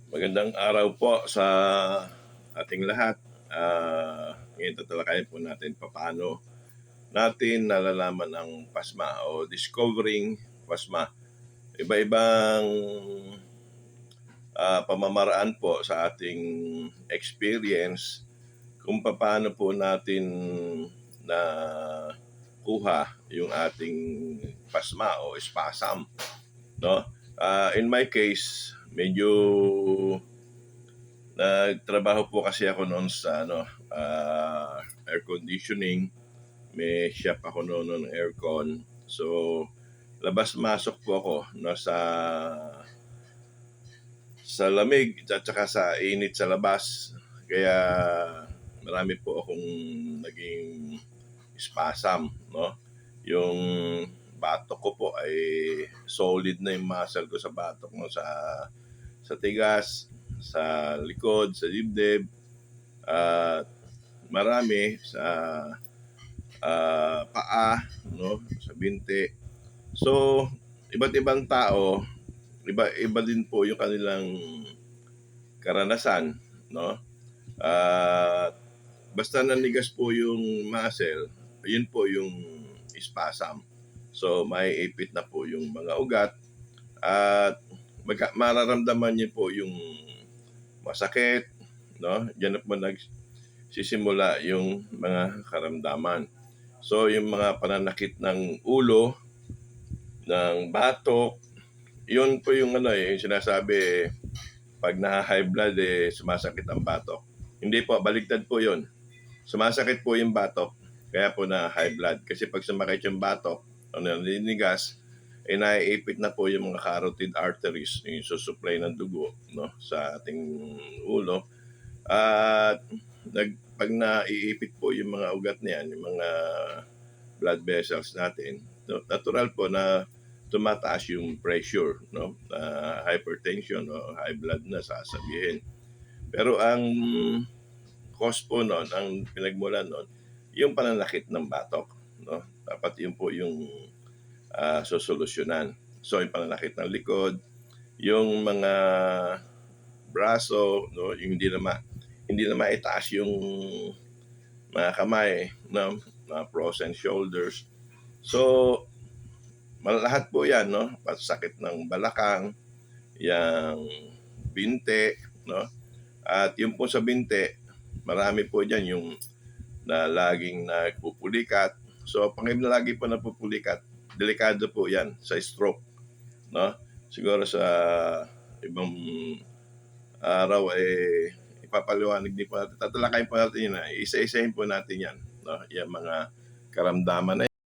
Magandang araw po sa ating lahat. Ngayon tatalakayin po natin paano natin nalalaman ang pasma o discovering pasma. Iba-ibang pamamaraan po sa ating experience kung paano po natin na kuha yung ating pasma o spasm, no? In my case, medyo nagtrabaho po kasi ako noon sa air conditioning. May shop ako noon ng aircon. So, labas-masok po ako no, sa lamig at saka sa init sa labas. Kaya marami po akong naging spasm, no? Yung batok ko po ay solid na yung muscle ko sa batok mo sa tigas, sa likod, sa dibdib, at marami sa paa, no, sa binti. So, iba't ibang tao, iba din po yung kanilang karanasan, no? At basta nanigas po yung muscle, yun po yung spasm. So, may ipit na po yung mga ugat at mararamdaman niyo po yung masakit, no? Diyan na po nagsisimula yung mga karamdaman. So, yung mga pananakit ng ulo, ng batok, yun po yung yung sinasabi, pag na-high blood, sumasakit ang batok. Hindi po, baligtad po yun. Sumasakit po yung batok, kaya po na-high blood. Kasi pag sumakit yung batok, ninigas, naiipit na po yung mga carotid arteries, yung susupply ng dugo, no, sa ating ulo. At pag naiipit po yung mga ugat na yan, yung mga blood vessels natin, no, natural po na tumataas yung pressure, no, hypertension o high blood na sasabihin. Pero ang cause po noon, ang pinagmulan noon, yung pananakit ng batok, no. Dapat yun po yung sosolusyonan. So yung pananakit ng likod, yung mga braso, no, yung hindi na maitaas yung mga kamay, no, mga frozen shoulders. So lahat po 'yan, no, pasakit ng balakang, yang binte, no. At yung po sa binte, marami po diyan yung na laging nagpupulikat. So pag lagi po napupulikat, delikado po 'yan sa stroke, no. Siguro sa ibang araw ipapaliwanag din po natin. Tatalakayin po natin yun. Isa-isahin po natin yan. No? Yung mga karamdaman na